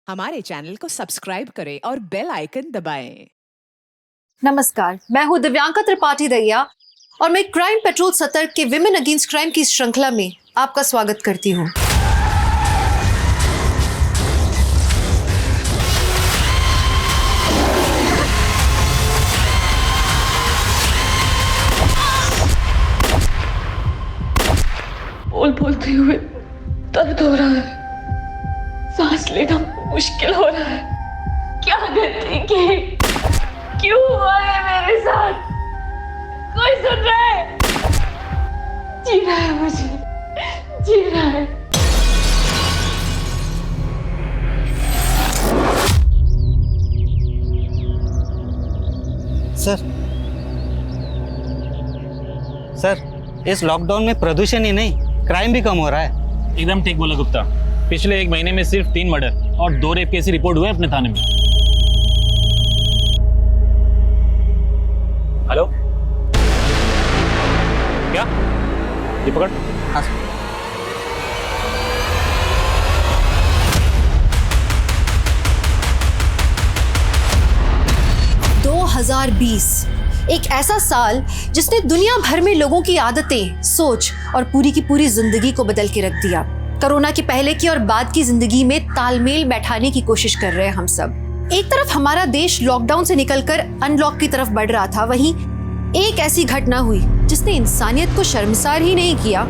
हमारे चैनल को सब्सक्राइब करें और बेल आइकन दबाएं। नमस्कार, मैं हूं दिव्यांका त्रिपाठी दहिया और मैं क्राइम पेट्रोल सतर्क के विमेन अगेंस्ट क्राइम की श्रृंखला में आपका स्वागत करती हूं। बोलते हुए दर्द हो रहा है, सांस लेना मुश्किल हो रहा है। क्या गलती की? क्यों हुआ है मेरे साथ? कोई सुन रहा है? जीना है मुझे, जीना है। सर, इस लॉकडाउन में प्रदूषण ही नहीं, क्राइम भी कम हो रहा है। एकदम ठीक बोला गुप्ता। पिछले 1 महीने में सिर्फ 3 मर्डर और 2 रेप केस रिपोर्ट हुए अपने थाने में। हेलो, क्या? ये पकड़। हाँ। 2020 एक ऐसा साल जिसने दुनिया भर में लोगों की आदतें, सोच और पूरी की पूरी जिंदगी को बदल के रख दिया। कोरोना के पहले की और बाद की जिंदगी में तालमेल बैठाने की कोशिश कर रहे हैं हम सब। एक तरफ हमारा देश लॉकडाउन से निकलकर अनलॉक की तरफ बढ़ रहा था, वहीं एक ऐसी घटना हुई जिसने इंसानियत को शर्मसार ही नहीं किया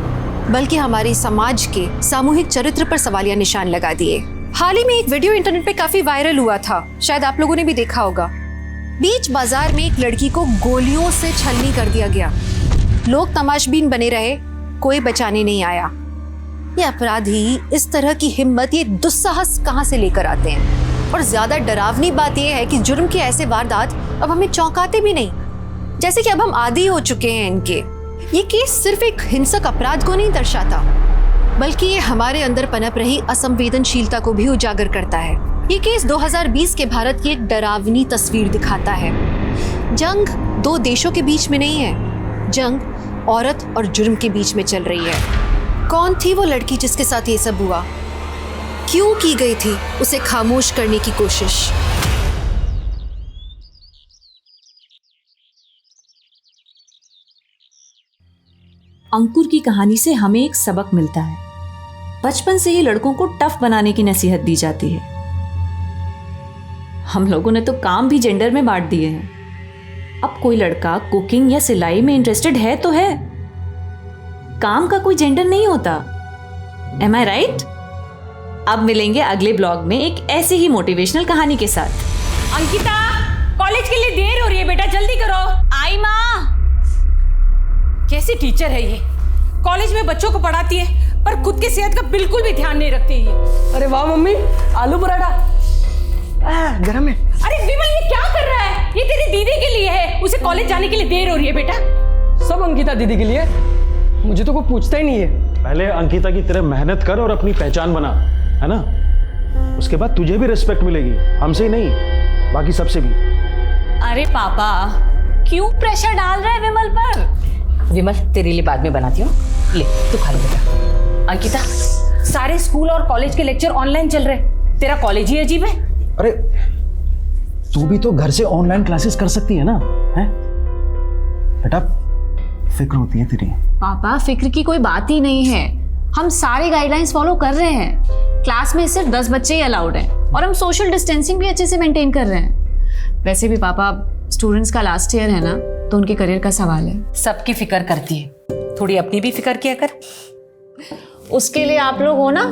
बल्कि हमारे समाज के सामूहिक चरित्र पर सवालिया निशान लगा दिए। हाल ही में एक वीडियो इंटरनेट पे काफी वायरल हुआ था, शायद आप लोगों ने भी देखा होगा। बीच बाजार में एक लड़की को गोलियों से छलनी कर दिया गया। लोग तमाशबीन बने रहे, कोई बचाने नहीं आया। ये अपराधी इस तरह की हिम्मत, ये दुस्साहस कहां से लेकर आते हैं? और ज्यादा डरावनी बात यह है कि जुर्म के ऐसे वारदात अब हमें चौंकाते भी नहीं, जैसे कि अब हम आदी हो चुके हैं इनके। ये केस सिर्फ एक हिंसक अपराध को नहीं दर्शाता, बल्कि ये हमारे अंदर पनप रही असंवेदनशीलता को भी उजागर करता है। ये केस 2020 के भारत की एक डरावनी तस्वीर दिखाता है। जंग 2 देशों के बीच में नहीं है, जंग औरत और जुर्म के बीच में चल रही है। कौन थी वो लड़की जिसके साथ ये सब हुआ? क्यों की गई थी उसे खामोश करने की कोशिश? अंकुर की कहानी से हमें एक सबक मिलता है। बचपन से ही लड़कों को टफ बनाने की नसीहत दी जाती है। हम लोगों ने तो काम भी जेंडर में बांट दिए हैं। अब कोई लड़का कुकिंग या सिलाई में इंटरेस्टेड है तो है, काम का कोई जेंडर नहीं होता। एम आई राइट? अब मिलेंगे अगले ब्लॉग में एक ऐसी ही मोटिवेशनल कहानी के साथ। अंकिता, कॉलेज के लिए देर हो रही है बेटा, जल्दी करो। आई माँ। कैसी टीचर है ये? कॉलेज में बच्चों को पढ़ाती है पर खुद की सेहत का बिल्कुल भी ध्यान नहीं रखती है। अरे वाह मम्मी, आलू पराठा गरम है। अरे विमल, ये क्या कर रहा है? ये तेरी दीदी के लिए है, उसे कॉलेज जाने के लिए देर हो रही है बेटा। सब अंकिता दीदी के लिए, मुझे तो कोई पूछता ही नहीं है। पहले अंकिता की तरह मेहनत कर और अपनी पहचान बना, है ना? उसके बाद तुझे भी रिस्पेक्ट मिलेगी, हमसे ही नहीं बाकी सबसे भी। अरे पापा, क्यों प्रेशर डाल रहा है विमल पर? विमल, तेरे लिए बाद में बनाती हूँ, ले तू खा ले बेटा। अंकिता, सारे स्कूल और कॉलेज के लेक्चर ऑनलाइन चल रहे, तेरा कॉलेज ही अजीब है। अरे तू भी तो घर से ऑनलाइन क्लासेस कर सकती है ना? हैं बेटा, फिक्र होती है तेरी। पापा, फिक्र की कोई बात ही नहीं है। हम सारे गाइडलाइंस फॉलो कर रहे हैं। क्लास में सिर्फ 10 बच्चे ही अलाउड हैं और हम सोशल डिस्टेंसिंग भी अच्छे से मेंटेन कर रहे हैं। वैसे भी पापा, स्टूडेंट्स का लास्ट ईयर है ना, तो उनके करियर का सवाल है। सबकी फिक्र करती है, थोड़ी अपनी भी फिक्र किया कर। उसके लिए आप लोग हो ना।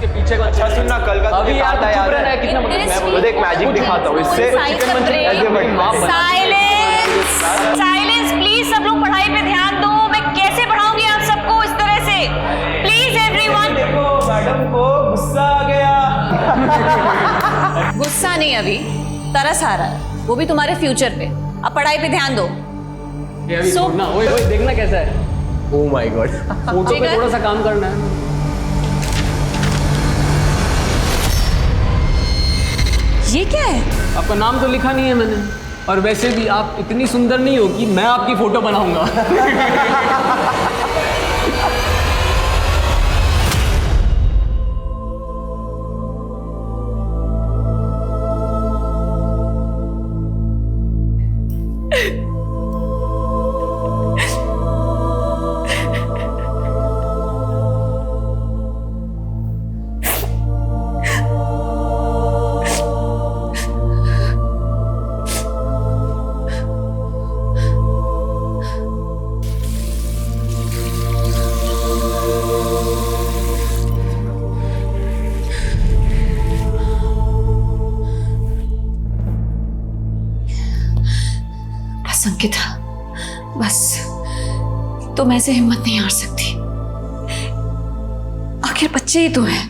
पीछे को अच्छा सुनना, कल का अभी याद है कितना मैं देख मैजिक दिखाता हूँ इससे। साइलेंस प्लीज, सब लोग पढ़ाई पे ध्यान दो। मैं कैसे पढ़ाऊंगी आप सबको इस तरह से? Please everyone. देखो मैडम को गुस्सा आ गया। गुस्सा नहीं, अभी तरस आ रहा है, वो भी तुम्हारे फ्यूचर पे। अब पढ़ाई पे ध्यान दो। ओए देखना कैसा है। ओह माय गॉड, फोटो पे थोड़ा सा काम करना है। ये क्या है? आपका नाम तो लिखा नहीं है मैंने। और वैसे भी आप इतनी सुंदर नहीं हो कि मैं आपकी फोटो बनाऊंगा। अंकिता, बस तुम ऐसे हिम्मत नहीं हार सकती। आखिर बच्चे ही तो हैं।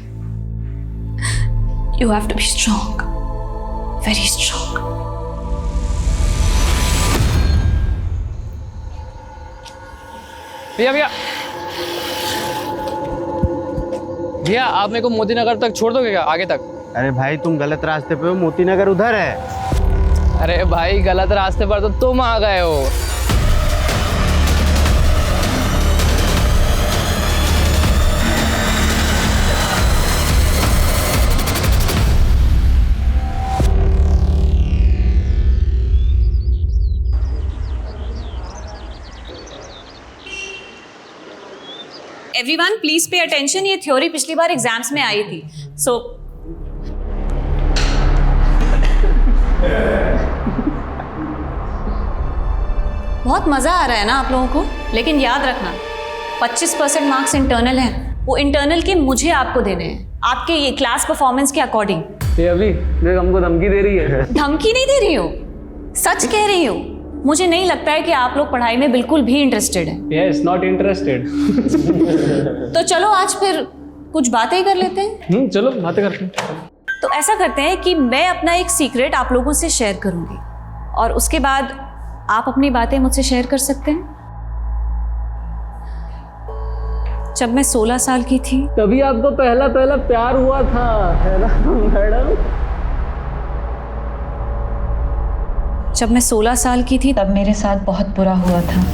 You have to be strong, very strong. भैया भैया भैया, आप मेरे को मोती नगर तक छोड़ दोगे क्या, आगे तक? अरे भाई तुम गलत रास्ते पे हो, मोती नगर उधर है। अरे भाई, गलत रास्ते पर तो तुम आ गए हो। एवरीवन प्लीज पे अटेंशन, ये थ्योरी पिछली बार एग्जाम्स में आई थी। सो बहुत मजा आ रहा है ना आप लोगों को, लेकिन याद रखना 25% मार्क्स इंटरनल हैं। वो इंटरनल के मुझे आपको देने हैं, आपके ये क्लास परफॉर्मेंस के अकॉर्डिंग। ये अभी देख हमको धमकी दे रही है। धमकी नहीं दे रही हो, सच कह रही हो। मुझे नहीं लगता है कि आप लोग पढ़ाई में बिल्कुल भी इंटरेस्टेड हैं। Yes, not interested. तो चलो आज फिर कुछ बातें ही कर लेते हैं। चलो बातें करते हैं। तो ऐसा करते हैं कि मैं अपना एक सीक्रेट आप लोगों से शेयर करूंगी और उसके बाद आप अपनी बातें मुझसे शेयर कर सकते हैं। जब मैं 16 साल की थी तभी आपको पहला प्यार हुआ था, है ना मैडम? जब मैं 16 साल की थी तब मेरे साथ बहुत बुरा हुआ था।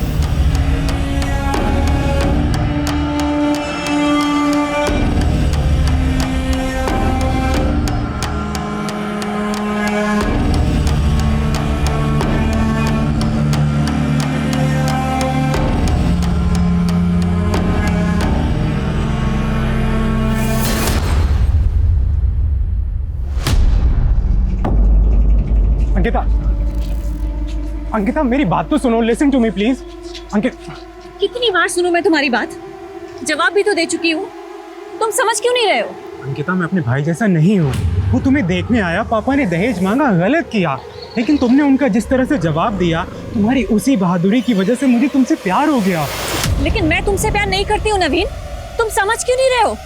अंकिता, मेरी बात तो सुनो, लिसन टू मी प्लीज। कितनी बार सुनूं मैं तुम्हारी बात? जवाब भी तो दे चुकी हूँ, तुम समझ क्यों नहीं रहे हो? अंकिता, मैं अपने भाई जैसा नहीं हूँ। वो तुम्हें देखने आया, पापा ने दहेज मांगा, गलत किया, लेकिन तुमने उनका जिस तरह से जवाब दिया, तुम्हारी उसी बहादुरी की वजह से मुझे तुमसे प्यार हो गया। लेकिन मैं तुमसे प्यार नहीं करती हूँ नवीन, तुम समझ क्यों नहीं रहे हो?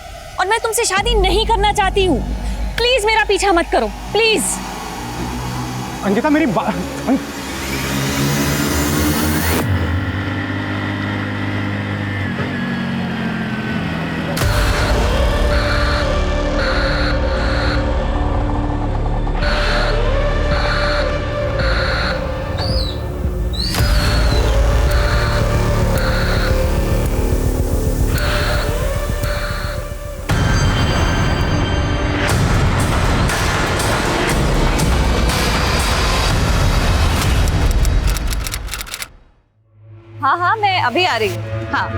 और मैं तुमसे शादी नहीं करना चाहती हूँ। प्लीज मेरा पीछा मत करो, प्लीज। अंकिता, मेरी हाँ हाँ, मैं अभी आ रही हूँ। हाँ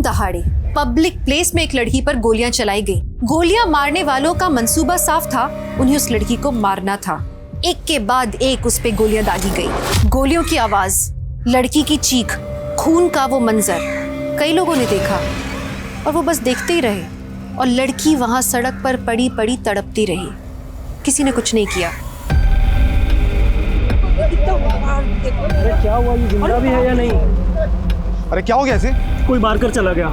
दहाड़े पब्लिक प्लेस में एक लड़की पर गोलियां चलाई गई। गोलियां मारने वालों का मंसूबा साफ था, उन्हें उस लड़की को मारना था। एक के बाद एक उस पे गोलियां दागी गई। गोलियों की आवाज, लड़की की चीख, खून का वो मंजर कई लोगों ने देखा और वो बस देखते ही रहे और लड़की वहां सड़क पर पड़ी पड़ी तड़पती रही। किसी ने कुछ नहीं किया। अरे क्या हुआ, ये जिंदा भी है या नहीं? अरे क्या हो गया इसे? कोई मार कर चला गया।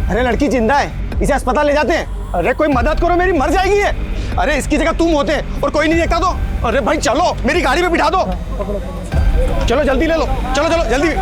अरे लड़की जिंदा है, इसे अस्पताल ले जाते हैं। अरे कोई मदद करो, मेरी मर जाएगी ये। अरे इसकी जगह तुम होते और कोई नहीं देखता तो। अरे भाई चलो, मेरी गाड़ी में बिठा दो। चलो जल्दी ले लो, चलो चलो जल्दी।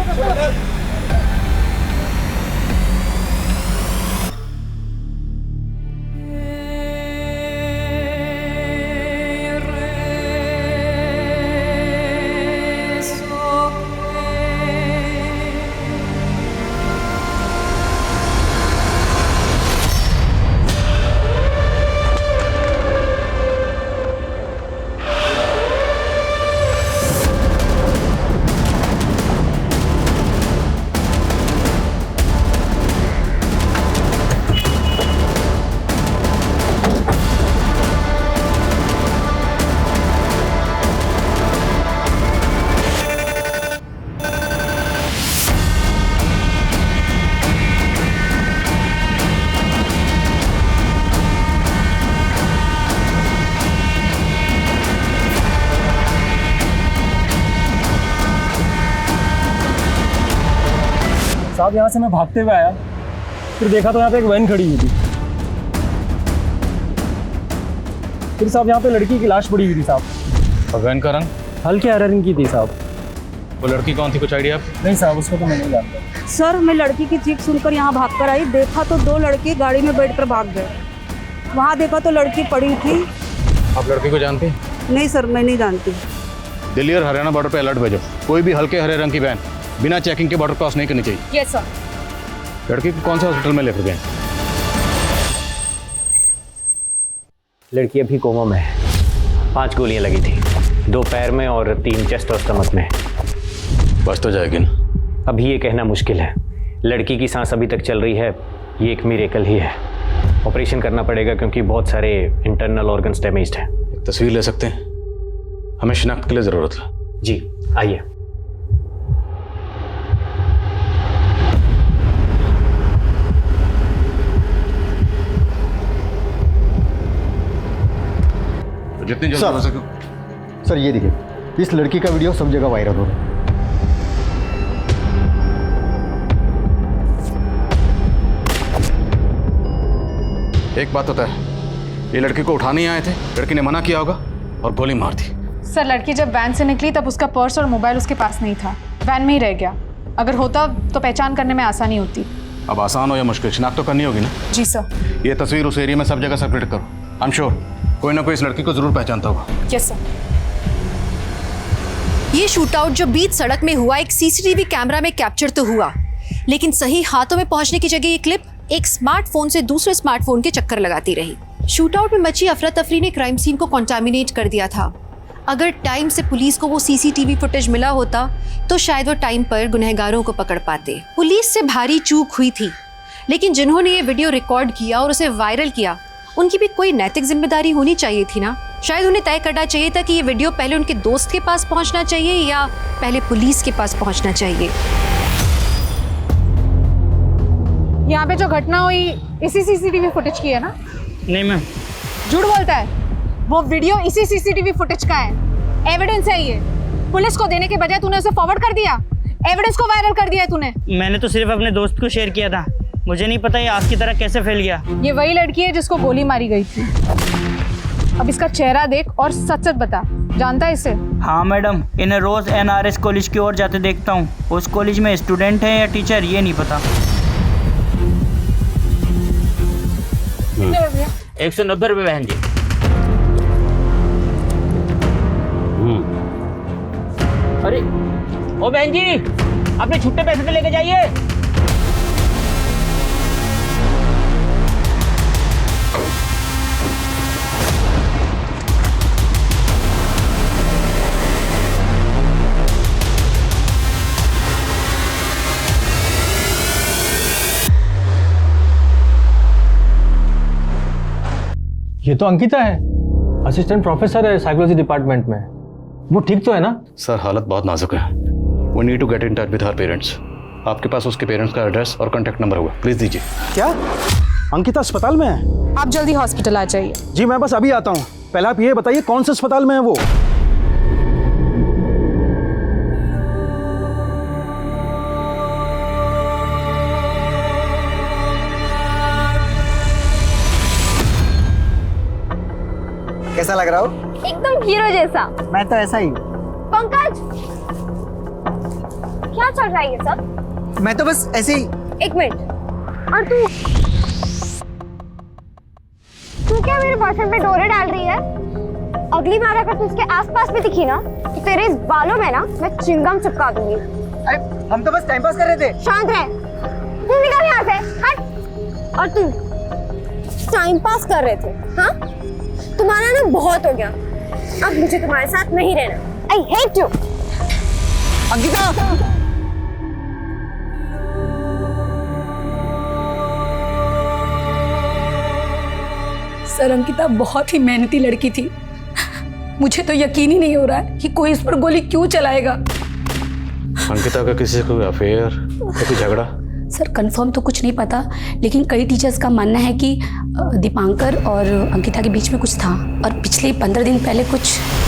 साहब यहाँ से मैं भागते हुए आया, फिर देखा तो यहाँ पे एक वैन खड़ी हुई थी। फिर साहब यहाँ पे लड़की की लाश पड़ी हुई थी साहब। और वैन का रंग? हल्के हरे रंग की थी साहब। वो लड़की कौन थी, कुछ आइडिया? नहीं साहब, उसको तो मैं नहीं जानता। सर, मैं लड़की की चीख सुनकर यहाँ भागकर आई, देखा तो 2 लड़के गाड़ी में बैठकर भाग गए। वहाँ देखा तो लड़की पड़ी थी। आप लड़की को जानती? नहीं सर, मैं नहीं जानती। दिल्ली और हरियाणा बॉर्डर पे अलर्ट भेजो। कोई भी हल्के हरे रंग की वैन बिना चेकिंग के बॉर्डर क्रॉस नहीं करनी चाहिए। Yes sir. लड़की को कौन से हॉस्पिटल में लेकर गए? लड़की अभी कोमा में है। 5 गोलियां लगी थी, 2 पैर में और 3 चेस्ट और स्टमक में। बच तो जाएगी ना? अभी ये कहना मुश्किल है। लड़की की सांस अभी तक चल रही है, ये एक मिरेकल ही है। ऑपरेशन करना पड़ेगा क्योंकि बहुत सारे इंटरनल ऑर्गन्स डैमेज्ड हैं। एक तस्वीर ले सकते हैं? हमें शिनाख्त के लिए ज़रूरत है। जी आइए। जितनी जल्दी हो सके। सर ये देखिए, इस लड़की का वीडियो सब जगह वायरल हो रहा है। एक बात होता है, ये लड़की को उठाने ही आए थे, लड़की ने मना किया होगा और गोली मार दी। सर, लड़की जब वैन से निकली तब उसका पर्स और मोबाइल उसके पास नहीं था, वैन में ही रह गया। अगर होता तो पहचान करने में आसानी होती। अब आसान हो या मुश्किल, शिनाख्त तो करनी होगी ना? जी सर। ये तस्वीर उस एरिया में सब जगह सर्कुलेट करो। आई एम श्योर कोई ना कोई इस लड़की को जरूर पहचानता होगा। Yes sir. ये शूटआउट जो बीच सड़क में हुआ एक सीसीटीवी कैमरा में कैप्चर तो हुआ, लेकिन सही हाथों में पहुंचने की जगह ये क्लिप एक स्मार्टफोन से दूसरे स्मार्टफोन के चक्कर लगाती रही। शूटआउट में मची अफरा तफरी ने क्राइम सीन को कॉन्टामिनेट कर दिया था। अगर टाइम से पुलिस को वो सीसीटीवी फुटेज मिला होता तो शायद वो टाइम पर गुनहगारों को पकड़ पाते। पुलिस से भारी चूक हुई थी, लेकिन जिन्होंने ये वीडियो रिकॉर्ड किया और उसे वायरल किया, उनकी भी कोई नैतिक जिम्मेदारी होनी चाहिए थी ना। शायद उन्हें तय करना चाहिए था कि ये वीडियो पहले उनके दोस्त के पास पहुंचना चाहिए या पहले पुलिस के पास पहुंचना चाहिए। यहाँ पे जो घटना हुई इसी सीसीटीवी फुटेज की है ना? नहीं मैम। झूठ बोलता है, वो वीडियो इसी सीसीटीवी फुटेज का है। एविडेंस है ये। पुलिस को देने के बजाय तूने उसे फॉरवर्ड कर दिया, एविडेंस को वायरल कर दिया है तूने। मैंने तो सिर्फ अपने दोस्त को शेयर किया था, मुझे नहीं पता ये आग की तरह कैसे फैल गया। ये वही लड़की है जिसको गोली मारी गई थी। अब इसका चेहरा देख और सच सच बता, जानता है इसे? हाँ मैडम, इन्हें रोज NRS कॉलेज की ओर जाते देखता हूँ। उस कॉलेज में स्टूडेंट है या टीचर ये नहीं पता। 190 रुपये बहन जी। अरे ओ बहन जी, अपने छुट्टे पैसे तो लेके जाइए। ये तो अंकिता है, असिस्टेंट प्रोफेसर है साइकोलॉजी डिपार्टमेंट में। वो ठीक तो है ना? सर हालत बहुत नाजुक है। We need to get in touch with her parents. आपके पास उसके पेरेंट्स का एड्रेस और कॉन्टैक्ट नंबर होगा, प्लीज दीजिए। क्या अंकिता अस्पताल में है? आप जल्दी हॉस्पिटल आ जाइए। जी मैं बस अभी आता हूँ। पहले आप ये बताइए कौन से अस्पताल में है वो? कैसा लग रहा हो? एकदम हीरो जैसा। मैं तो ऐसा ही। पंकज, क्या चल रहा है ये सब? मैं तो बस ऐसे ही। एक मिनट, और तू क्या मेरे बॉयफ्रेंड पे डोरे डाल रही है? अगली बार अगर तू उसके आसपास भी दिखी ना तो तेरे इस बालों में ना मैं चिंगम चिपका दूंगी। अरे हम तो बस टाइम पास कर रहे थे। शांत रह, तू निकल यहाँ से, हट। और तू टाइम पास कर रहे थे? हाँ, तुम्हारा ना बहुत हो गया। अब मुझे तुम्हारे साथ नहीं रहना। I hate you. Ankita! Sir, Ankita बहुत ही मेहनती लड़की थी। मुझे तो यकीन ही नहीं हो रहा है कि कोई इस पर गोली क्यों चलाएगा। अंकिता का किसी से कोई अफेयर या कोई झगड़ा? सर कंफर्म तो कुछ नहीं पता, लेकिन कई टीचर्स का मानना है कि दीपांकर और अंकिता के बीच में कुछ था, और पिछले 15 दिन पहले कुछ।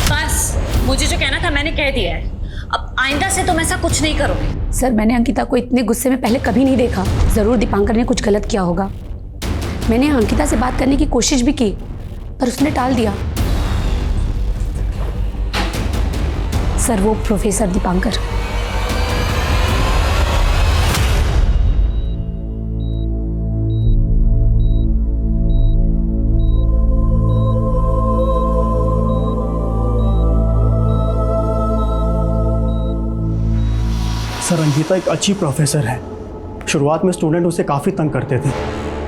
बस मुझे जो कहना था मैंने कह दिया है। अब आइंदा से तुम ऐसा कुछ नहीं करोगे। सर मैंने अंकिता को इतने गुस्से में पहले कभी नहीं देखा। जरूर दीपांकर ने कुछ गलत किया होगा। मैंने अंकिता से बात करने की कोशिश भी की पर उसने टाल दिया। सर वो प्रोफेसर दीपांकर। सर अंकिता एक अच्छी प्रोफेसर है। शुरुआत में स्टूडेंट उसे काफ़ी तंग करते थे,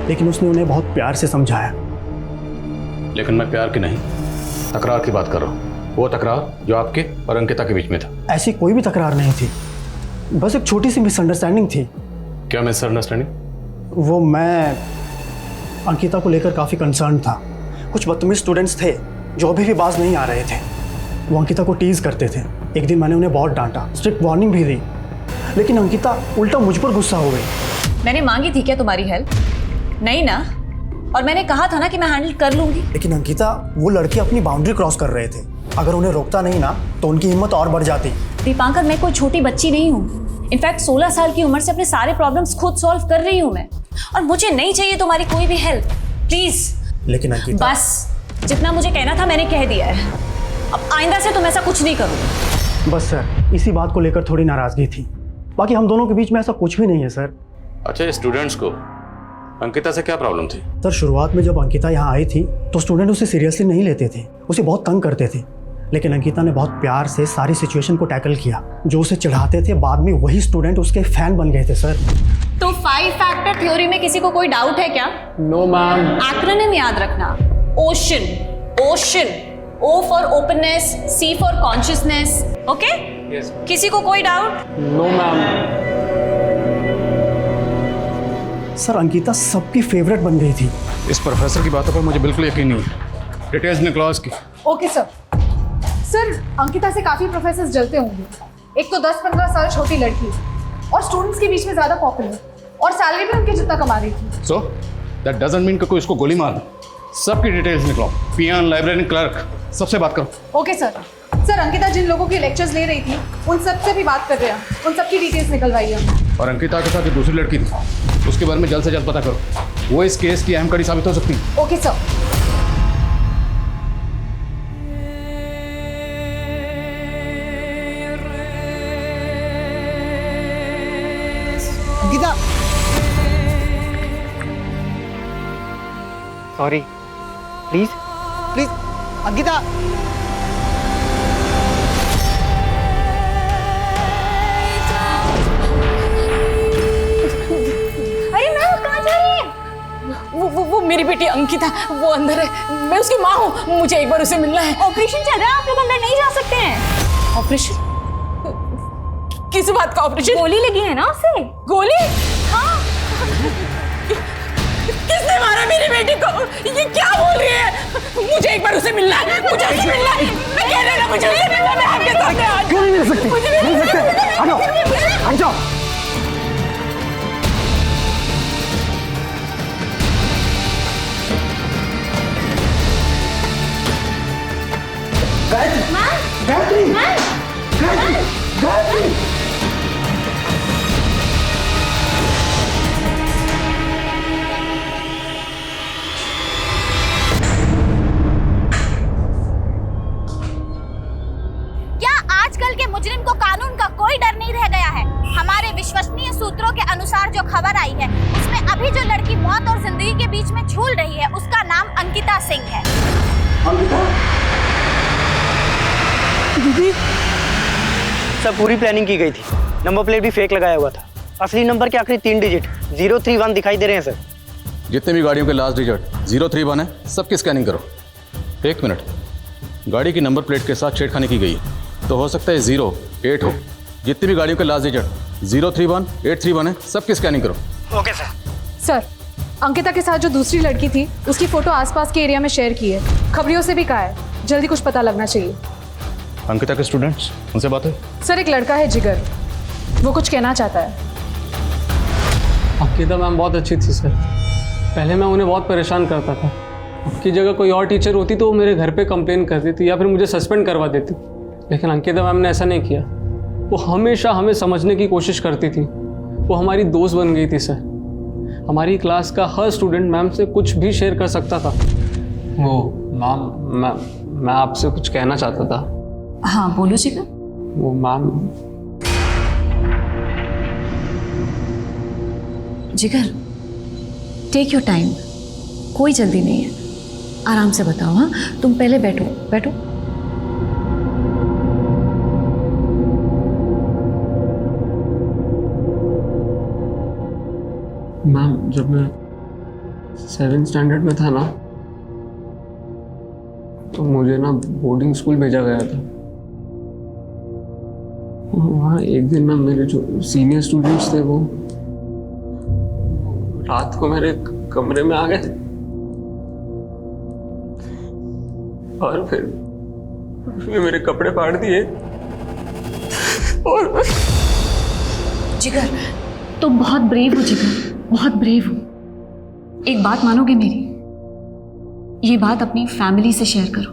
लेकिन उसने उन्हें बहुत प्यार से समझाया। लेकिन मैं प्यार की नहीं, तकरार की बात कर रहा हूँ। वो तकरार जो आपके और अंकिता के बीच में था। ऐसी कोई भी तकरार नहीं थी, बस एक छोटी सी मिसअंडरस्टैंडिंग थी। क्या मिसअंडरस्टैंडिंग? वो मैं अंकिता को लेकर काफ़ी कंसर्न था। कुछ बदतमीज स्टूडेंट्स थे जो अभी भी बाज नहीं आ रहे थे। वो अंकिता को टीज़ करते थे। एक दिन मैंने उन्हें बहुत डांटा, स्ट्रिक्ट वार्निंग भी दी, लेकिन अंकिता उल्टा मुझ पर गुस्सा हो गई। मैंने मांगी थी क्या तुम्हारी हेल्प? नहीं ना, और मैंने कहा था ना कि मैं हैंडल कर लूंगी। लेकिन अंकिता, वो लड़के अपनी बाउंड्री क्रॉस कर रहे थे। अगर उन्हें रोकता नहीं ना तो उनकी हिम्मत और बढ़ जाती। दीपांकर, मैं कोई छोटी बच्ची नहीं हूँ। इनफैक्ट 16 साल की उम्र से अपने सारे प्रॉब्लम्स खुद सॉल्व कर रही हूँ मैं, और मुझे नहीं चाहिए तुम्हारी कोई भी हेल्प, प्लीज। लेकिन अंकिता, बस जितना मुझे कहना था मैंने कह दिया है। अब आइंदा से तुम ऐसा कुछ नहीं करो। बस सर, इसी बात को लेकर थोड़ी नाराजगी थी। बाकी हम दोनों के बीच में ऐसा कुछ भी नहीं है सर। अच्छा, स्टूडेंट्स को अंकिता से क्या प्रॉब्लम थी? सर शुरुआत में जब अंकिता यहाँ आई थी तो स्टूडेंट उसे सीरियसली नहीं लेते थे, उसे बहुत तंग करते थे। लेकिन अंकिता ने बहुत प्यार से सारी सिचुएशन को टैकल किया। जो उसे चिढ़ाते थे बाद में वही स्टूडेंट उसके फैन बन गए थे सर। तो 5 फैक्टर थ्योरी में किसी को कोई डाउट है क्या? No ma'am. एक्रोनिम याद रखना, ocean, ocean, O for openness, C for consciousness. Okay? Yes. किसी को कोई doubt? No ma'am. Sir Ankita सबकी फेवरेट बन गई थी। इस प्रोफेसर की बातों पर मुझे बिल्कुल यकीन नहीं है। डिटेल्स निकलो इसकी। Okay sir. सर अंकिता से काफ़ी प्रोफेसर्स जलते होंगे। एक तो 10-15 साल छोटी लड़की और स्टूडेंट्स के बीच में ज़्यादा पॉपुलर, और सैलरी भी उनके जितना कमा रही थी। सो दैट डजंट मीन कि कोई इसको गोली मार। सबकी डिटेल्स निकलो, पियान, लाइब्रेरी, क्लर्क, सबसे बात करो। Okay sir. सर अंकिता जिन लोगों की लेक्चर्स ले रही थी उन सब से भी बात कर रहे हैं, उन सबकी डिटेल्स निकलवाइए। और अंकिता के साथ एक दूसरी लड़की थी, उसके बारे में जल्द से जल्द पता करो। वो इस केस की अहम कड़ी साबित हो सकती है। Okay sir. Ankita, sorry, please please Ankita. अरे मैं कहाँ जा रही है? वो मेरी बेटी अंकिता, वो अंदर है। मैं उसकी माँ हूँ, मुझे एक बार उसे मिलना है। ऑपरेशन चल रहा है, आप लोग अंदर नहीं जा सकते हैं। ऑपरेशन? किस बात का ऑपरेशन? गोली लगी है ना उसे। गोली? हाँ। किसने किसने मारा मेरी बेटी को? ये क्या बोल रही है? मुझे एक बार उसे मिलना है, मुझे उसे मिलना है। मैं कह रही हूँ मुझे उसे मिलना है, मैं आपके सामने आ क्यों नहीं मिल सकते? मिल सकते, आ जाओ, आ जाओ। गायत्री, गायत्री, गायत्री। क्या आजकल के मुजरिम को कानून का कोई डर नहीं रह गया है? हमारे विश्वसनीय सूत्रों के अनुसार जो खबर आई है उसमें अभी जो लड़की मौत और जिंदगी के बीच में झूल रही है उसका नाम अंकिता सिंह है। अंकिता? दीदी, सब पूरी प्लानिंग की गई थी। नंबर प्लेट भी फेक लगाया हुआ था। असली नंबर के आखिरी 3 डिजिट 031 दिखाई दे रहे हैं सर। जितने भी गाड़ियों के लास्ट डिजिट 031 है, सबकी स्कैनिंग करो। 1 मिनट, गाड़ी की नंबर प्लेट के साथ छेड़खानी की गई है, तो हो सकता है 08 हो। जितनी भी गाड़ियों के लास्ट डिजिट 031, 831 है, सबकी स्कैनिंग करो। Okay sir. सर, अंकिता के साथ जो दूसरी लड़की थी उसकी फोटो आसपास के एरिया में शेयर की है। खबरियों से भी कहा है, जल्दी कुछ पता लगना चाहिए। अंकिता के स्टूडेंट्स, उनसे बात है? सर, एक लड़का है जिगर, वो कुछ कहना चाहता है। अंकिता मैम बहुत अच्छी थी सर। पहले मैं उन्हें बहुत परेशान करता था। उनकी जगह कोई और टीचर होती तो वो मेरे घर पे कंप्लेन करती थी या फिर मुझे सस्पेंड करवा देती, लेकिन अंकिता मैम ने ऐसा नहीं किया। वो हमेशा हमें समझने की कोशिश करती थी। वो हमारी दोस्त बन गई थी सर। हमारी क्लास का हर स्टूडेंट मैम से कुछ भी शेयर कर सकता था। वो मैम, मैं आपसे कुछ कहना चाहता था। हाँ बोलो जिगर। वो मैम, जिगर टेक योर टाइम, कोई जल्दी नहीं है, आराम से बताओ। हाँ तुम पहले बैठो बैठो। मैम, जब मैं 7th स्टैंडर्ड में था ना, तो मुझे ना बोर्डिंग स्कूल भेजा गया था। वहाँ एक दिन ना मेरे जो सीनियर स्टूडेंट्स थे वो रात को मेरे कमरे में आ गए और फिर मेरे कपड़े फाड़ दिए। और जिगर तुम बहुत ब्रेव हो जिगर, बहुत ब्रेव हो। एक बात मानोगे मेरी? ये बात अपनी फैमिली से शेयर करो।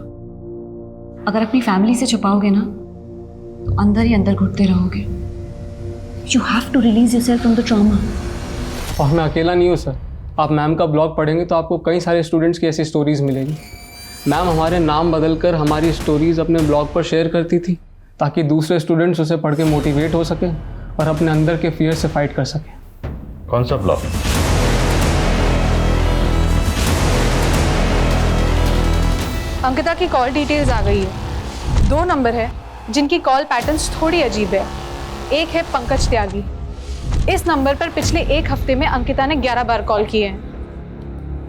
अगर अपनी फैमिली से छुपाओगे ना तो अंदर ही अंदर घुटते रहोगे। You have to release yourself from the trauma. और मैं अकेला नहीं हूँ सर। आप मैम का ब्लॉग पढ़ेंगे तो आपको कई सारे स्टूडेंट्स की ऐसी स्टोरीज मिलेगी। मैम हमारे नाम बदलकर हमारी स्टोरीज अपने ब्लॉग पर शेयर करती थी ताकि दूसरे स्टूडेंट्स उसे पढ़ के मोटिवेट हो सकें और अपने अंदर के फियर से फाइट कर सकें। कौन सा ब्लॉग? अंकिता की कॉल डिटेल्स आ गई है। 2 नंबर है जिनकी कॉल पैटर्न्स थोड़ी अजीब है। एक है पंकज त्यागी। इस नंबर पर पिछले 1 हफ्ते में अंकिता ने 11 बार कॉल किए हैं।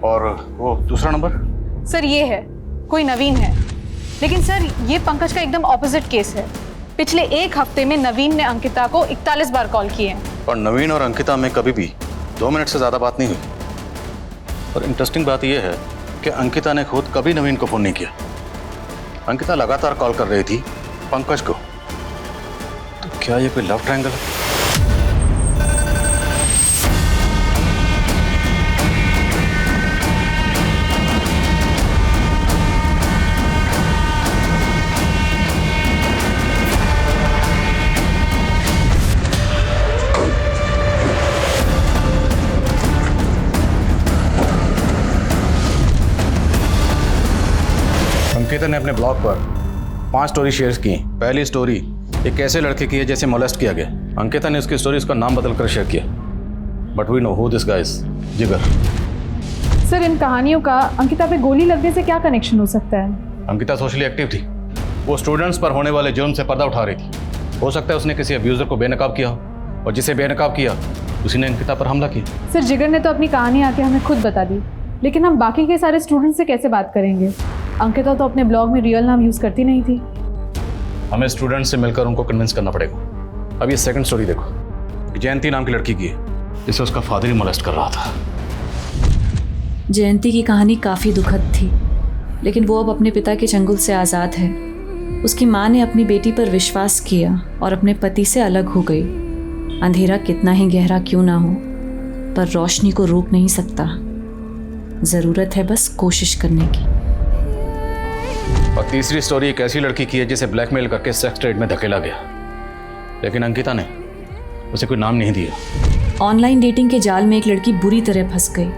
और वो दूसरा नंबर? सर ये है, कोई नवीन है। लेकिन सर ये पंकज का एकदम ऑपोजिट केस है। पिछले 1 हफ्ते में नवीन ने अंकिता को 41 बार कॉल किए हैं। और नवीन और अंकिता में कभी भी 2 मिनट से ज़्यादा बात नहीं हुई। और इंटरेस्टिंग बात यह है कि अंकिता ने खुद कभी नवीन को फ़ोन नहीं किया। अंकिता लगातार कॉल कर रही थी पंकज को। तो क्या ये कोई लव ट्रायंगल है? अंकिता ने अपने ब्लॉग पर 5 स्टोरी शेयर की। पहली स्टोरी एक ऐसे लड़के की है जैसे मोलेस्ट किया गया। अंकिता ने उसकी स्टोरी उसका नाम बदलकर शेयर किया। But we know who this guys, Jigar. Sir इन कहानियों का अंकिता पे गोली लगने से क्या कनेक्शन हो सकता है? अंकिता सोशली एक्टिव थी। वो स्टूडेंट्स पर होने वाले जुर्म से पर्दा उठा रही थी। हो सकता है उसने किसी अब्यूजर को बेनकाब किया हो और जिसे बेनकाब किया उसी ने अंकिता पर हमला किया। सर जिगर ने तो अपनी कहानी आके हमें खुद बता दी, लेकिन हम बाकी के सारे स्टूडेंट्स से कैसे बात करेंगे? अंकिता तो अपने ब्लॉग में रियल नाम यूज़ करती नहीं थी। हमें स्टूडेंट्स से मिलकर उनको कन्विंस करना पड़ेगा। अब ये सेकंड स्टोरी देखो। जयंती नाम की लड़की की है जिसे उसका फादर ही मोलेस्ट कर रहा था। जयंती की कहानी काफ़ी दुखद थी, लेकिन वो अब अपने पिता के चंगुल से आज़ाद है। उसकी माँ ने अपनी बेटी पर विश्वास किया और अपने पति से अलग हो गई। अंधेरा कितना ही गहरा क्यों ना हो, पर रोशनी को रोक नहीं सकता। ज़रूरत है बस कोशिश करने की। और तीसरी स्टोरी एक ऐसी लड़की की है जिसे ब्लैकमेल करके सेक्स ट्रेड में धकेला गया, लेकिन अंकिता ने उसे कोई नाम नहीं दिया। ऑनलाइन डेटिंग के जाल में एक लड़की बुरी तरह फंस गई।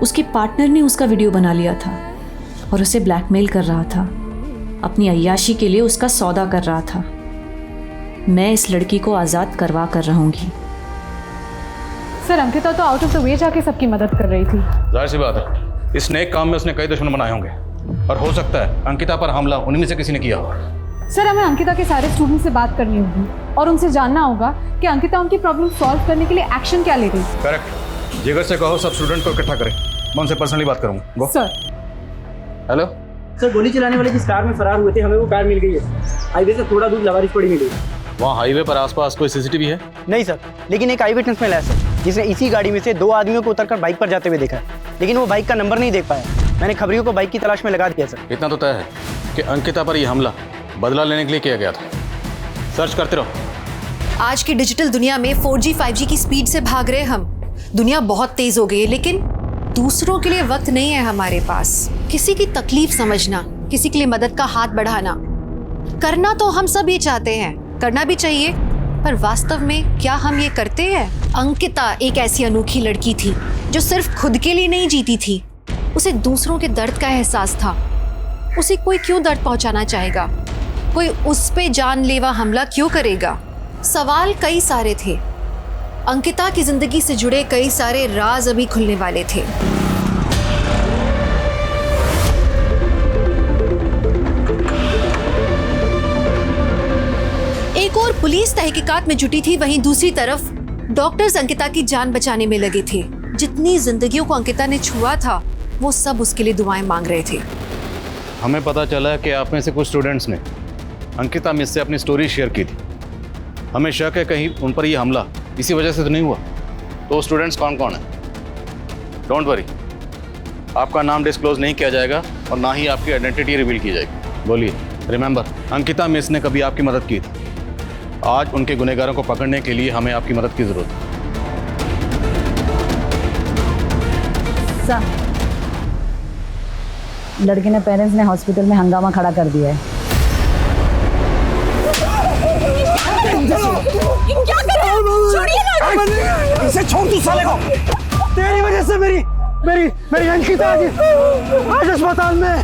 उसके पार्टनर ने उसका वीडियो बना लिया था और उसे ब्लैकमेल कर रहा था। अपनी अय्याशी के लिए उसका सौदा कर रहा था। मैं इस लड़की को आज़ाद करवा कर रहूंगी। सर अंकिता तो आउट ऑफ द वे जाके सबकी मदद कर रही थी। जाहिर सी बात है, इस नेक काम में उसने कई दुश्मन बनाए होंगे और हो सकता है अंकिता पर हमला उन्हीं में से किसी ने किया होगा। सर हमें अंकिता के सारे स्टूडेंट से बात करनी होगी और उनसे जानना होगा कि अंकिता उनकी प्रॉब्लम सॉल्व करने के लिए एक्शन क्या ले रही है। करेक्ट। जिगर से कहो सब स्टूडेंट को इकट्ठा करें, मैं उनसे पर्सनली बात करूंगा। गो सर। हेलो सर, गोली चलाने वाले जिस कार में फरार हुए थे, हमें वो कार मिल गई है। हाईवे से थोड़ा दूर लवारिश पड़ी मिली। वहाँ हाईवे पर आसपास कोई सीसीटीवी है? नहीं सर, लेकिन एक आई विटनेस मिला है सर, जिसने इसी गाड़ी में से 2 आदमियों को उतरकर बाइक पर जाते हुए देखा है, लेकिन वो बाइक का नंबर नहीं देख पाया। मैंने खबरियों को बाइक की तलाश में लगा दिया सर। इतना तो तय है कि अंकिता पर यह हमला बदला लेने के लिए किया गया था। सर्च करते रहो। आज की डिजिटल दुनिया में 4G 5G की स्पीड से भाग रहे हम। दुनिया बहुत तेज हो गई है, लेकिन दूसरों के लिए वक्त नहीं है हमारे पास। किसी की तकलीफ समझना, किसी के लिए मदद का हाथ बढ़ाना, करना तो हम सब ये चाहते हैं, करना भी चाहिए, पर वास्तव में क्या हम ये करते हैं? अंकिता एक ऐसी अनोखी लड़की थी जो सिर्फ खुद के लिए नहीं जीती थी। उसे दूसरों के दर्द का एहसास था। उसे कोई क्यों दर्द पहुंचाना चाहेगा? कोई उस पे जानलेवा हमला क्यों करेगा? सवाल कई सारे थे। अंकिता की जिंदगी से जुड़े कई सारे राज अभी खुलने वाले थे। एक और पुलिस तहकीकात में जुटी थी, वहीं दूसरी तरफ डॉक्टर्स अंकिता की जान बचाने में लगे थे। जितनी जिंदगियों को अंकिता ने छुआ था, वो सब उसके लिए दुआएं मांग रहे थे। हमें पता चला कि आप में से कुछ स्टूडेंट्स ने अंकिता मिस से अपनी स्टोरी शेयर की थी। हमें शक है कहीं उन पर यह हमला इसी वजह से तो नहीं हुआ। तो स्टूडेंट्स कौन कौन है? डोंट वरी, आपका नाम डिस्क्लोज नहीं किया जाएगा और ना ही आपकी आइडेंटिटी रिवील की जाएगी। बोलिए। रिमेंबर, अंकिता मिस ने कभी आपकी मदद की थी। आज उनके गुनहगारों को पकड़ने के लिए हमें आपकी मदद की जरूरत है। लड़के ने पेरेंट्स ने हॉस्पिटल में हंगामा खड़ा कर दिया है। क्या कर रहे हो? छोड़िए इसे छोड़ तू साले को। तेरी वजह से मेरी अंकिता आज अस्पताल में।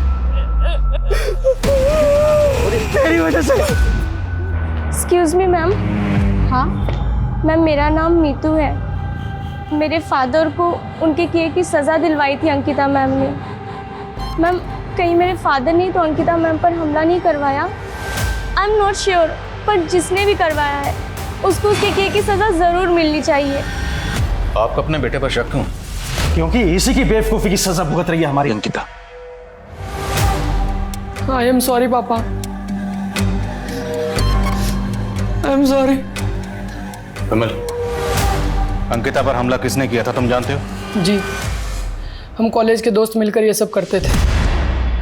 तेरी वजह से। Excuse me ma'am. हाँ मैम, मेरा नाम मीतू है। मेरे फादर को उनके किए की सज़ा दिलवाई थी अंकिता मैम ने। मैम, कहीं मेरे फादर ने तो अंकिता मैम पर हमला नहीं करवाया? आई एम नॉट श्योर, पर जिसने भी करवाया है उसको उसके किए की सज़ा ज़रूर मिलनी चाहिए। आपको अपने बेटे पर शक क्यों? क्योंकि इसी की बेवकूफ़ी की सजा भुगत रही है हमारी अंकिता। आई एम सॉरी पापा, आई एम सॉरी। विमल, अंकिता पर हमला किसने किया था तुम जानते हो? जी, हम कॉलेज के दोस्त मिलकर ये सब करते थे।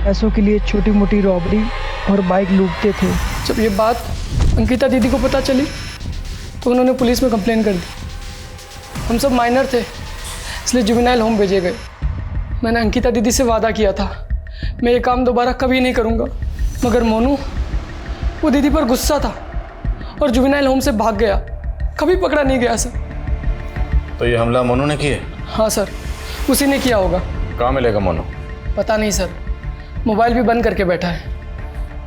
पैसों के लिए छोटी मोटी रॉबरी और बाइक लूटते थे। जब ये बात अंकिता दीदी को पता चली तो उन्होंने पुलिस में कंप्लेन कर दी। हम सब माइनर थे, इसलिए जुवेनाइल होम भेजे गए। मैंने अंकिता दीदी से वादा किया था मैं ये काम दोबारा कभी नहीं करूँगा, मगर मोनू वो दीदी पर गुस्सा था और जुवेनाइल होम से भाग गया। कभी पकड़ा नहीं गया सर। तो ये हमला मोनू ने किया? हाँ सर, उसी ने किया होगा। कहाँ मिलेगा मोनू? पता नहीं सर, मोबाइल भी बंद करके बैठा है।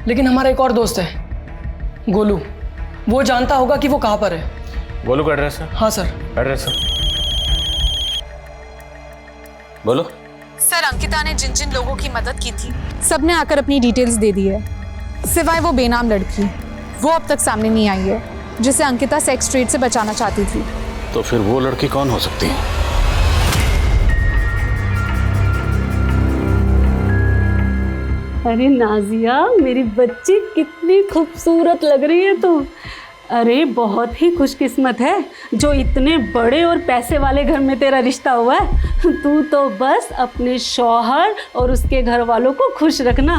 लेकिन हमारा एक और दोस्त है गोलू, वो जानता होगा कि वो कहाँ पर है। गोलू का एड्रेस है? हाँ सर। एड्रेस है? बोलो। सर, अंकिता ने जिन जिन लोगों की मदद की थी सबने आकर अपनी डिटेल्स दे दी है, सिवाय वो बेनाम लड़की। वो अब तक सामने नहीं आई है जिसे अंकिता सेक्स ट्रेड से बचाना चाहती थी। तो फिर वो लड़की कौन हो सकती है? अरे नाजिया, मेरी बच्ची कितनी खूबसूरत लग रही है तू। अरे बहुत ही खुशकिस्मत है जो इतने बड़े और पैसे वाले घर में तेरा रिश्ता हुआ है। तू तो बस अपने शौहर और उसके घर वालों को खुश रखना।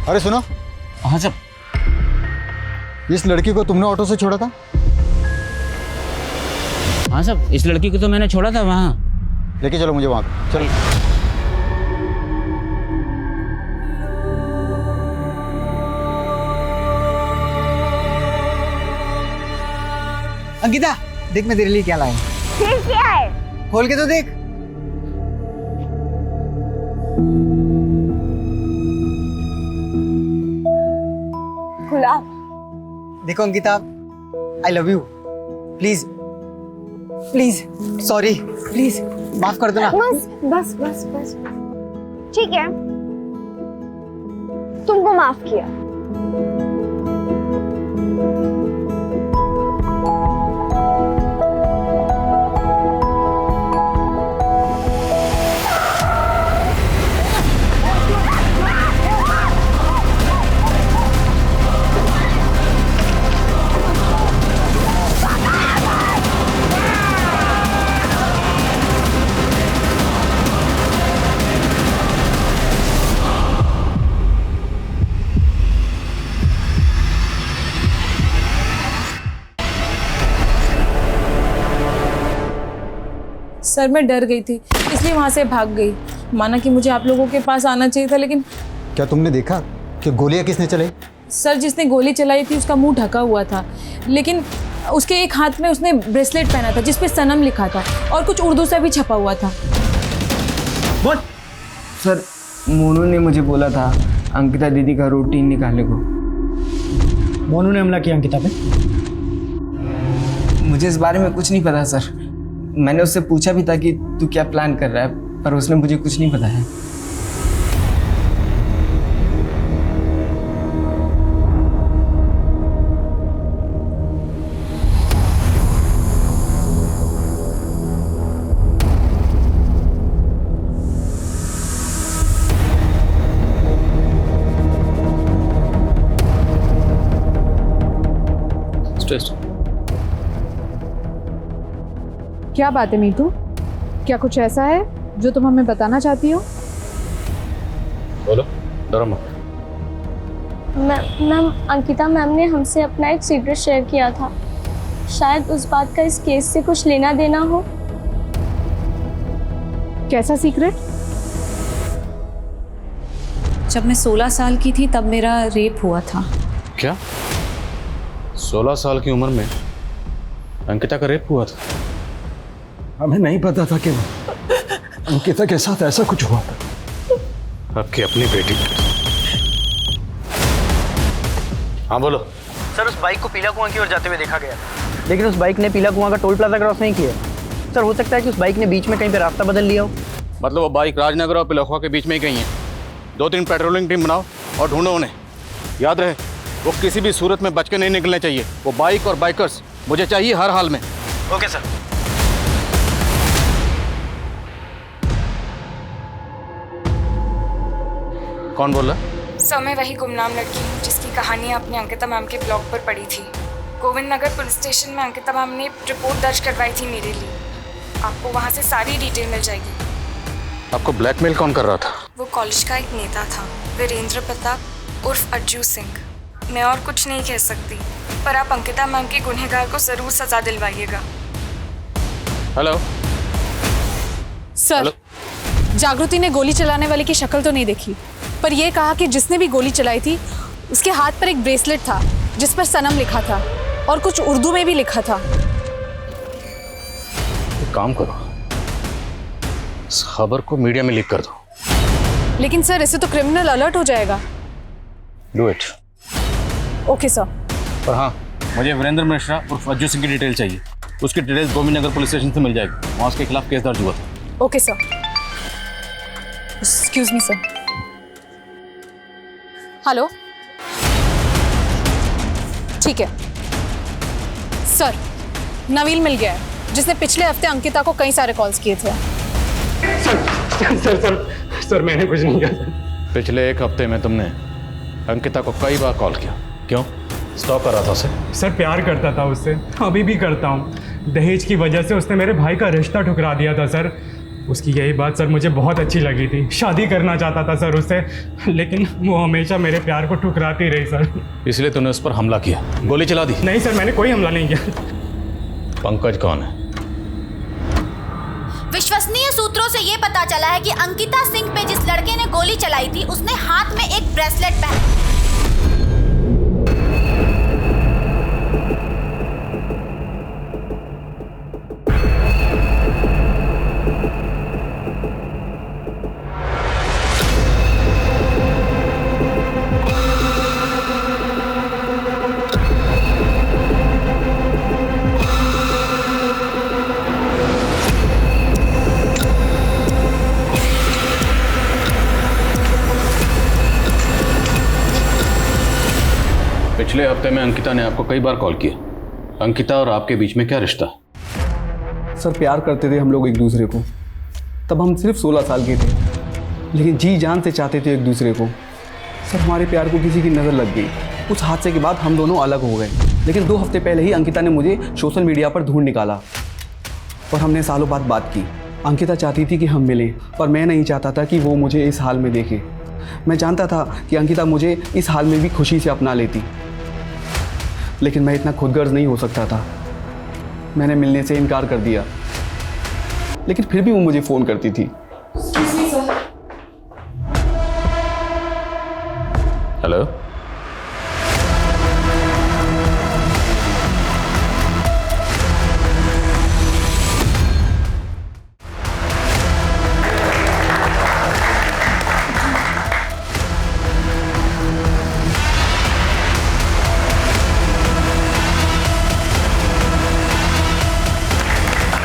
अरे सुनो। हाँ सर। इस लड़की को तुमने ऑटो से छोड़ा था? हाँ साहब, इस लड़की को तो मैंने छोड़ा था वहाँ। लेके चलो मुझे वहाँ पे, चलो। अंकिता देख मैं तेरे लिए क्या लाया। फिर क्या है? खोल के तो देख। खुला। देखो Ankita, I love you. Please please, sorry, please माफ कर दो ना। बस बस बस बस, ठीक है, तुमको माफ किया। सर मैं डर गई थी इसलिए वहाँ से भाग गई। माना कि मुझे आप लोगों के पास आना चाहिए था, लेकिन क्या तुमने देखा कि गोलियां किसने चलाई? सर जिसने गोली चलाई थी उसका मुंह ढका हुआ था, लेकिन उसके एक हाथ में उसने ब्रेसलेट पहना था जिस पे सनम लिखा था और कुछ उर्दू से भी छपा हुआ था। बोल। सर मोनू ने मुझे बोला था अंकिता दीदी का रूटीन निकालने को। मोनू ने हमला किया अंकिता पे? मुझे इस बारे में कुछ नहीं पता सर। मैंने उससे पूछा भी था कि तू क्या प्लान कर रहा है, पर उसने मुझे कुछ नहीं बताया। क्या बात है मीतू, क्या कुछ ऐसा है जो तुम हमें बताना चाहती हो? बोलो, डरो मत। मैम, अंकिता मैम ने हमसे अपना एक सीक्रेट शेयर किया था। शायद उस बात का इस केस से कुछ लेना देना हो। कैसा सीक्रेट? जब मैं 16 साल की थी तब मेरा रेप हुआ था। क्या 16 साल की उम्र में अंकिता का रेप हुआ था? हमें नहीं पता था कि अंकिता के साथ ऐसा कुछ हुआ था। आपकी अपनी बेटी। हाँ बोलो। सर उस बाइक को पीला कुआं की ओर जाते हुए देखा गया, लेकिन उस बाइक ने पीला कुआं का टोल प्लाजा क्रॉस नहीं किया। सर हो सकता है कि उस बाइक ने बीच में कहीं पे रास्ता बदल लिया हो। मतलब वो बाइक राजनगर और पिलखुआ के बीच में ही कहीं है। 2-3 पेट्रोलिंग टीम बनाओ और ढूंढो उन्हें। याद रहे वो किसी भी सूरत में बच के नहीं निकलने चाहिए। वो बाइक और बाइकर्स मुझे चाहिए हर हाल में। Okay sir. कौन बोल रहा? सर मैं वही गुमनाम लड़की हूँ जिसकी कहानी आपने अंकिता मैम के ब्लॉग पर पढ़ी थी। गोविंद नगर पुलिस स्टेशन में अंकिता मैम ने रिपोर्ट दर्ज करवाई थी मेरे लिए। आपको वहाँ से सारी डिटेल मिल जाएगी। आपको ब्लैकमेल कौन कर रहा था? वो कॉलेज का एक नेता था, वीरेंद्र प्रताप उर्फ अज्जू सिंह। मैं और कुछ नहीं कह सकती, पर आप अंकिता मैम के गुनहगार को जरूर सजा दिलवाइएगा। हेलो सर, जागृति ने गोली चलाने वाले की शक्ल तो नहीं देखी, पर यह कहा कि जिसने भी गोली चलाई थी उसके हाथ पर एक ब्रेसलेट था जिस पर सनम लिखा था और कुछ उर्दू में भी लिखा था। एक काम करो, इस खबर को मीडिया में लीक कर दो। लेकिन सर इससे तो क्रिमिनल अलर्ट हो जाएगा। Do it. Okay sir. पर हाँ, मुझे वीरेंद्र मिश्रा उर्फ अज्जू सिंह की डिटेल चाहिए। उसकी details Govind Nagar police station से मिल जाएगी। वहाँ उसके खिलाफ केस दर्ज हुआ था। Okay sir. Excuse me sir. Hello, ठीक है सर। नवील मिल गया है जिसने पिछले हफ्ते अंकिता को कई सारे कॉल्स किए थे। सर मैंने कुछ नहीं किया। पिछले एक हफ्ते में तुमने अंकिता को कई बार कॉल किया, क्यों? स्टॉक कर रहा था उसे? सर प्यार करता था उससे, अभी भी करता हूँ। दहेज की वजह से उसने मेरे भाई का रिश्ता ठुकरा दिया था सर। उसकी यही बात सर मुझे बहुत अच्छी लगी थी। शादी करना चाहता था सर उससे, लेकिन वो हमेशा मेरे प्यार को ठुकराती रही सर। इसलिए तूने उस पर हमला किया, गोली चला दी? नहीं सर, मैंने कोई हमला नहीं किया। पंकज कौन है? विश्वसनीय सूत्रों से ये पता चला है कि अंकिता सिंह पे जिस लड़के ने गोली चलाई थी उसने हाथ में एक ब्रेसलेट पहना। पिछले हफ्ते में अंकिता ने आपको कई बार कॉल किया। अंकिता और आपके बीच में क्या रिश्ता? सर प्यार करते थे हम लोग एक दूसरे को। तब हम सिर्फ 16 साल के थे, लेकिन जी जान से चाहते थे एक दूसरे को। सर हमारे प्यार को किसी की नज़र लग गई। उस हादसे के बाद हम दोनों अलग हो गए, लेकिन 2 हफ्ते पहले ही अंकिता ने मुझे सोशल मीडिया पर ढूंढ निकाला और हमने सालों बाद बात की। अंकिता चाहती थी कि हम मिलें, पर मैं नहीं चाहता था कि वो मुझे इस हाल में देखे। मैं जानता था कि अंकिता मुझे इस हाल में भी खुशी से अपना लेती, लेकिन मैं इतना खुदगर्ज नहीं हो सकता था। मैंने मिलने से इनकार कर दिया, लेकिन फिर भी वो मुझे फ़ोन करती थी। हेलो,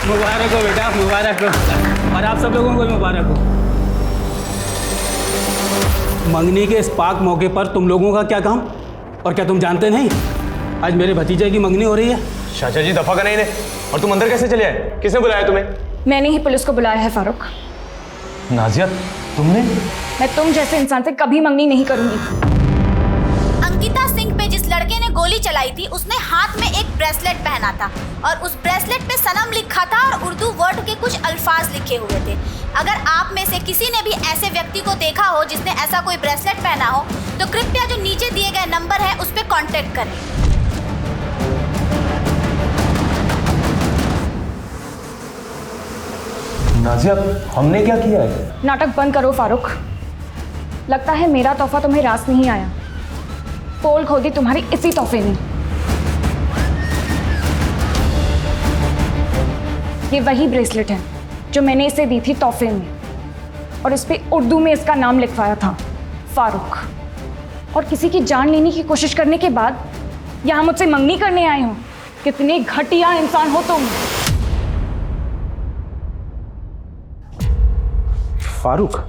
मुबारक हो बेटा, मुबारक हो। और आप सब लोगों को मुबारक हो। मंगनी के इस पाक मौके पर तुम लोगों का क्या काम? और क्या तुम जानते नहीं आज मेरे भतीजे की मंगनी हो रही है? चाचा जी दफा का नहीं ने। और तुम अंदर कैसे चले आए? किसने बुलाया तुम्हें? मैंने ही पुलिस को बुलाया है फारूक। नाजिया तुमने? मैं तुम जैसे इंसान से कभी मंगनी नहीं करूंगी। अंकिता सिंह पे जिस लड़के ने गोली चलाई थी उसने हाथ में एक ब्रेसलेट पहना था और उस ब्रेसलेट पे सनम लिखा था और उर्दू वर्ड के कुछ अल्फाज लिखे हुए थे। अगर आप में से किसी ने भी ऐसे व्यक्ति को देखा हो जिसने ऐसा कोई ब्रेसलेट पहना हो तो कृपया जो नीचे दिए गए नंबर है उस पर कांटेक्ट करें। नाजिया हमने क्या किया है? नाटक बंद करो फारूक। लगता है मेरा तोहफा तुम्हें रास नहीं आया। पोल खोदी तुम्हारी इसी तोहफे ने। ये वही ब्रेसलेट है जो मैंने इसे दी थी तोहफे में, और इस पे उर्दू में इसका नाम लिखवाया था, फारूक। और किसी की जान लेने की कोशिश करने के बाद यहाँ मुझसे मंगनी करने आए हो। कितने घटिया इंसान हो तुम। फारूक,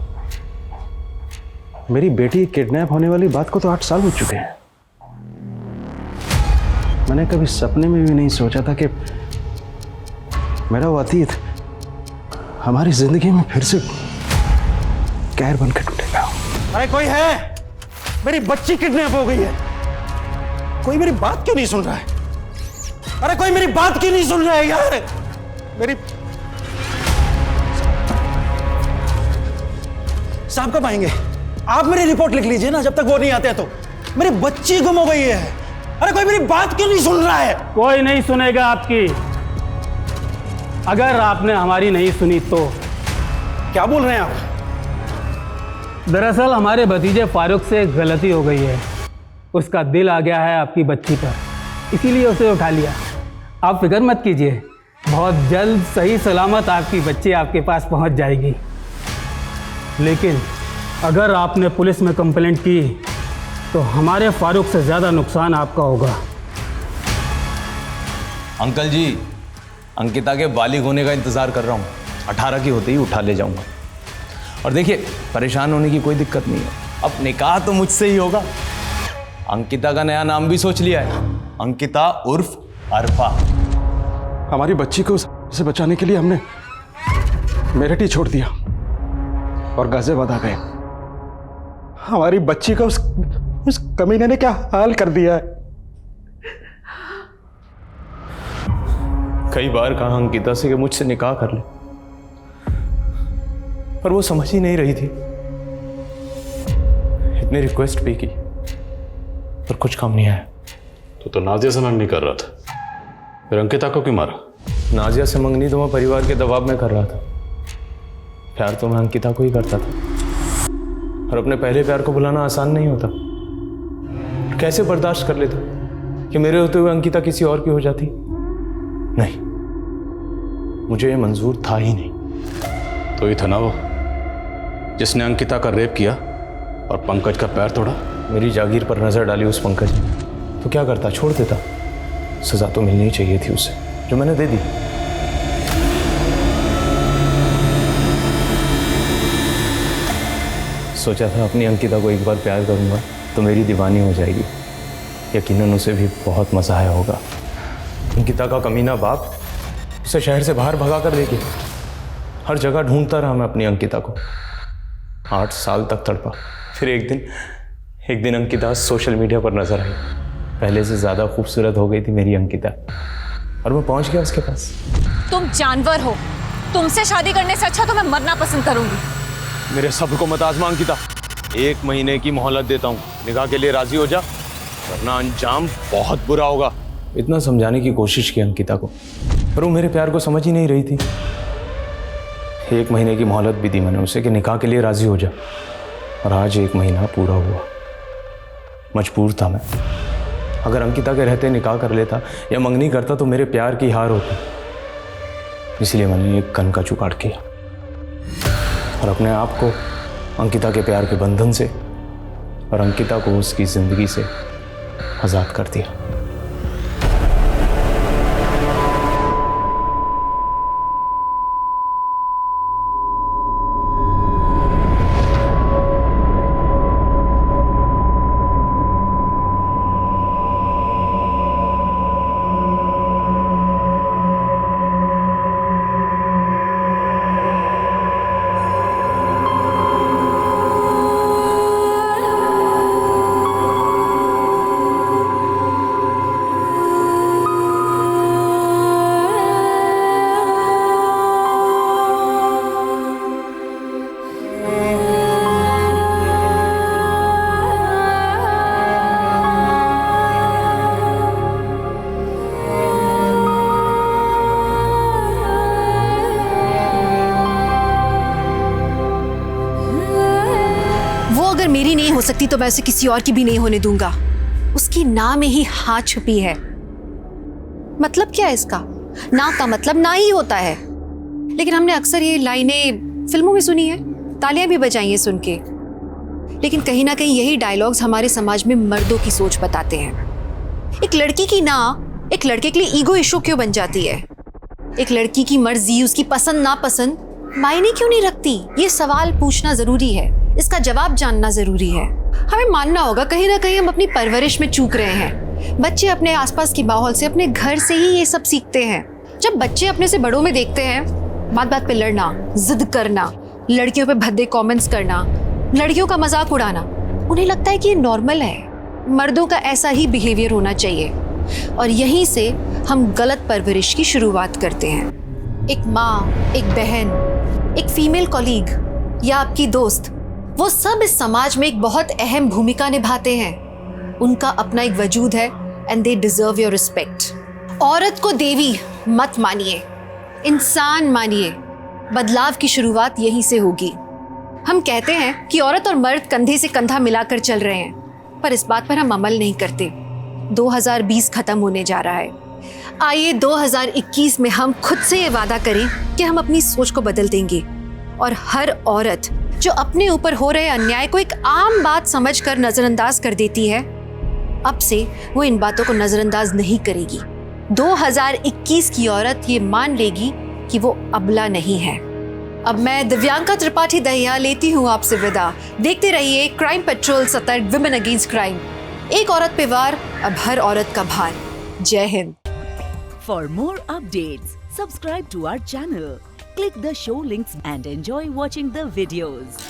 मेरी बेटी किडनैप होने वाली बात को तो 8 साल हो चुके हैं। मैंने कभी सपने में भी नहीं सोचा था कि मेरा वो अतीत हमारी जिंदगी में फिर से कहर बनकर टूटेगा। अरे कोई है? मेरी बच्ची किडनैप हो गई है। कोई मेरी बात क्यों नहीं सुन रहा है? अरे कोई मेरी बात क्यों नहीं सुन रहा है यार? मेरी साहब कब आएंगे? आप मेरी रिपोर्ट लिख लीजिए ना, जब तक वो नहीं आते तो। मेरी बच्ची गुम हो गई है। अरे कोई मेरी बात क्यों नहीं सुन रहा है? कोई नहीं सुनेगा आपकी। अगर आपने हमारी नहीं सुनी तो। क्या बोल रहे हैं आप? दरअसल हमारे भतीजे फारूक से एक गलती हो गई है। उसका दिल आ गया है आपकी बच्ची पर, इसीलिए उसे उठा लिया। आप फिक्र मत कीजिए, बहुत जल्द सही सलामत आपकी बच्ची आपके पास पहुंच जाएगी। लेकिन अगर आपने पुलिस में कंप्लेंट की तो हमारे फारूक से ज़्यादा नुकसान आपका होगा। अंकल जी, अंकिता के बालिग होने का इंतज़ार कर रहा हूँ। 18 की होते ही उठा ले जाऊँगा। और देखिए, परेशान होने की कोई दिक्कत नहीं है। अब निकाह तो मुझसे ही होगा। अंकिता का नया नाम भी सोच लिया है, अंकिता उर्फ अरफा। हमारी बच्ची को से बचाने के लिए हमने मेरठ ही छोड़ दिया और गाजियाबाद आ गए। हमारी बच्ची का उस कमीने ने क्या हाल कर दिया है। कई बार कहा अंकिता से कि मुझसे निकाह कर ले, पर वो समझ ही नहीं रही थी। इतनी रिक्वेस्ट भी की पर कुछ काम नहीं आया। तो नाजिया से मंगनी कर रहा था, फिर अंकिता को क्यों मारा? नाजिया से मंगनी तो मैं परिवार के दबाव में कर रहा था। प्यार तो मैं अंकिता को ही करता था, और अपने पहले प्यार को भुलाना आसान नहीं होता। कैसे बर्दाश्त कर लेता कि मेरे होते हुए अंकिता किसी और की हो जाती? नहीं, मुझे ये मंजूर था ही नहीं। तो ही था ना वो जिसने अंकिता का रेप किया और पंकज का पैर तोड़ा। मेरी जागीर पर नजर डाली उस पंकज ने, तो क्या करता? छोड़ देता। सजा तो मिलनी चाहिए थी उसे, जो मैंने दे दी। सोचा था अपनी अंकिता को एक बार प्यार करूंगा तो मेरी दीवानी हो जाएगी। यकीनन उसे भी बहुत मजा आया होगा। अंकिता का कमीना बाप उसे शहर से बाहर भगा कर लेके हर जगह ढूंढता रहा मैं अपनी अंकिता को। 8 साल तक तड़पा। फिर एक दिन अंकिता सोशल मीडिया पर नजर आई। पहले से ज्यादा खूबसूरत हो गई थी मेरी अंकिता, और मैं पहुंच गया उसके पास। तुम जानवर हो, तुमसे शादी करने से अच्छा तो मैं मरना पसंद करूंगी। मेरे सब्र को मत आजमा अंकिता। 1 महीने की मोहलत देता हूँ, निकाह के लिए राजी हो जा, वरना अंजाम बहुत बुरा होगा। इतना समझाने की कोशिश की अंकिता को, पर वो मेरे प्यार को समझ ही नहीं रही थी। 1 महीने की मोहलत भी दी मैंने उसे कि निकाह के लिए राजी हो जा, और आज 1 महीना पूरा हुआ। मजबूर था मैं। अगर अंकिता के रहते निकाह कर लेता या मंगनी करता तो मेरे प्यार की हार होती। इसलिए मैंने एक कन का जुगाड़ किया और अपने आप को अंकिता के प्यार के बंधन से और अंकिता को उसकी जिंदगी से आजाद कर दिया। मेरी नहीं हो सकती तो मैं उसे किसी और की भी नहीं होने दूंगा। उसकी ना में ही हाँ छुपी है। मतलब क्या है इसका? ना का मतलब ना ही होता है। लेकिन हमने अक्सर ये लाइनें फिल्मों में सुनी है, तालियां भी बजाई हैं सुन के। लेकिन कहीं ना कहीं यही डायलॉग्स हमारे समाज में मर्दों की सोच बताते हैं। एक लड़की की ना एक लड़के के लिए ईगो इशू क्यों बन जाती है? एक लड़की की मर्जी, उसकी पसंद नापसंद मायने क्यों नहीं रखती? ये सवाल पूछना जरूरी है, इसका जवाब जानना जरूरी है। हमें मानना होगा कहीं ना कहीं हम अपनी परवरिश में चूक रहे हैं। बच्चे अपने आसपास के माहौल से, अपने घर से ही ये सब सीखते हैं। जब बच्चे अपने से बड़ों में देखते हैं बात बात पे लड़ना, जिद करना, लड़कियों पे भद्दे कमेंट्स करना, लड़कियों का मजाक उड़ाना, उन्हें लगता है कि ये नॉर्मल है, मर्दों का ऐसा ही बिहेवियर होना चाहिए। और यहीं से हम गलत परवरिश की शुरुआत करते हैं। एक माँ, एक बहन, एक फीमेल कॉलीग या आपकी दोस्त, वो सब इस समाज में एक बहुत अहम भूमिका निभाते हैं। उनका अपना एक वजूद है and they deserve your respect. औरत को देवी मत मानिए, इंसान मानिए। बदलाव की शुरुआत यहीं से होगी। हम कहते हैं कि औरत और मर्द कंधे से कंधा मिलाकर चल रहे हैं, पर इस बात पर हम अमल नहीं करते। 2020 खत्म होने जा रहा है। आइए 2021 में हम खुद से ये वादा करें कि हम अपनी सोच को बदल देंगे और हर औरत जो अपने ऊपर हो रहे अन्याय को एक आम बात समझकर नजरअंदाज कर देती है, अब से वो इन बातों को नजरअंदाज नहीं करेगी। 2021 की औरत ये मान लेगी कि वो अबला नहीं है। अब मैं दिव्यांका त्रिपाठी दहिया लेती हूँ आपसे विदा। देखते रहिए क्राइम पेट्रोल, सतर्क, विमेन अगेंस्ट क्राइम। एक औरत पे वार, अब हर औरत का भार। जय Hind. For more updates, subscribe to our channel, click the show links and enjoy watching the videos.